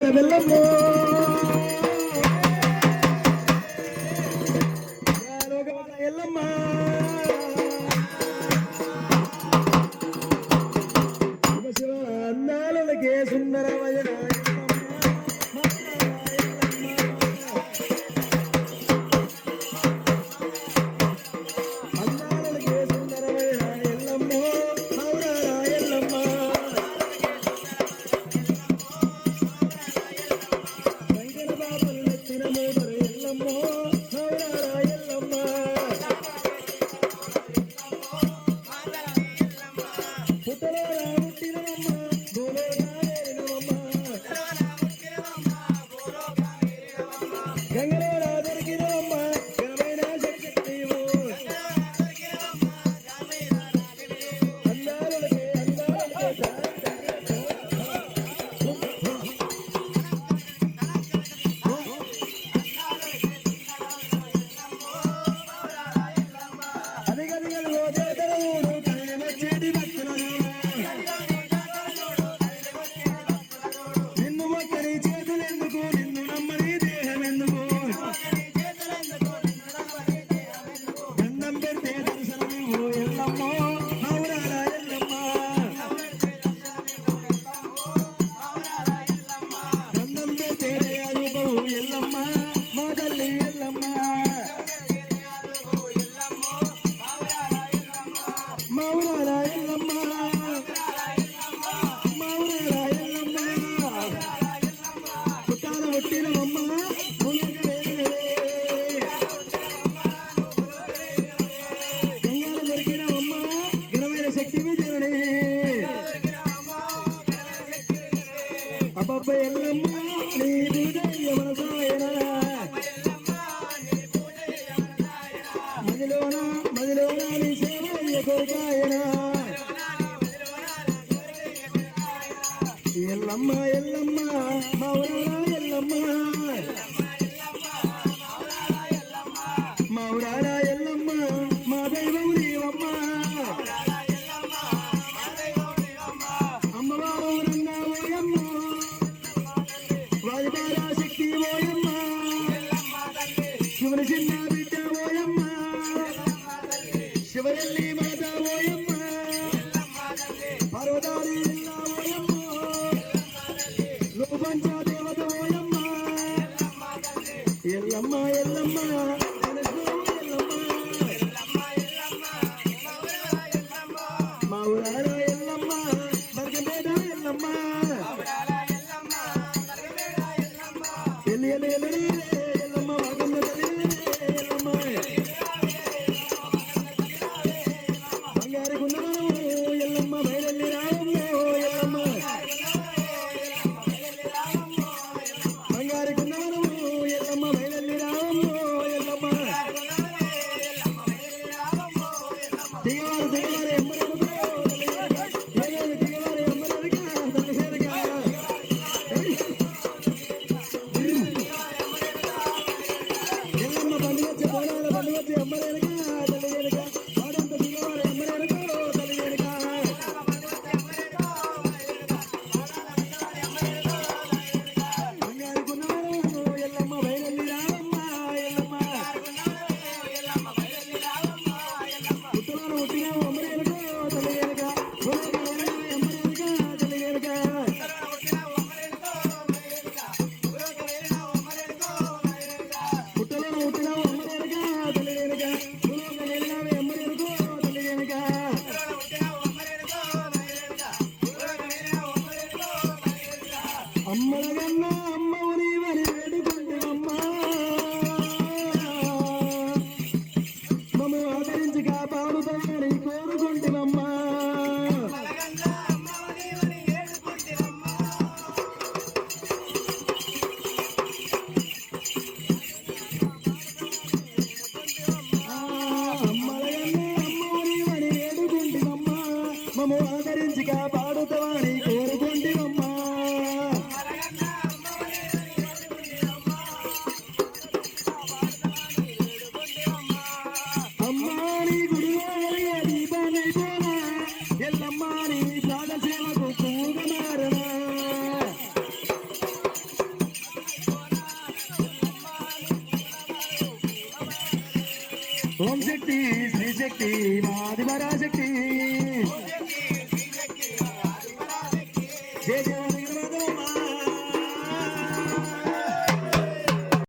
వెళ్ళమ్మో ఎల్లమ్మా శివ అందాలకే సుందరమయ ఎల్లమ్మ ఎల్లమ్మ మౌరారా ఎల్లమ్మ మౌరారా ఎల్లమ్మ మా దైవం నీవమ్మ అమ్మవారు నన్న ఓయమ్మ వాయుపారా శక్తి ఓయమ్మ శివుని చిన్న బిడ్డ ఓయమ్మ శివరెల్లి మాత ఓయమ్మ పర్వతారి ఎల్లమ్మ ఎల్లమ్మ మా ఊరారా ఎల్లమ్మ బర్గపేట ఎల్లమ్మ ఎల్లి ఎల్లి ఎల్లి ఎల్లమ్మ వాగమ్మ ఎల్లమ్మ బంగారు గున్నవనము ఎల్లమ్మ బయలెల్లి రావమ్మ ఎల్లమ్మ బంగారు గున్నవనము ఎల్లమ్మ బయలెల్లి రావమ్మ ఎల్లమ్మ దిగవారు దిగవారు ఎమ్మరడుగు దిగవారు ఎమ్మరడుగా తల్లిసేరుగా ఎల్లమ్మ పండుగ బోనాల పండుగ ఎమ్మరేరుగా తల్లిసేరుగా వాడంత దిగవారు ఎమ్మరడుగు తల్లిసేరుగా బంగారు గున్నవనము ఎల్లమ్మ బయలెల్లి రావమ్మ ఎల్లమ్మ పుట్టవారు పుట్టిన అమ్మరేరుగా తల్లిసేరుగా ఎమ్మరేరుగా తల్లిసేరుగా పుట్టలో పుట్టిన అమ్మరేరుగా తల్లిసేరుగా భూలోక వెళ్ళినావి అమ్మరేరుగా తల్లిసేరుగా అమ్మలగన్న అమ్మవుని వని వేడుకుంటున్నమ్మ మమ్ము ఆదరించి కాపాడుతామని కోరుకుంటున్నమ్మా అమ్మలగన్న అమ్మవుని వని వేడుకుంటున్నమ్మా మమ్ము ఆదరించి కాపాడుతామని కోరుకుంటున్నమ్మా ఓం శక్తి శ్రీ శక్తి ఆదిపరాశక్తి జయ జయ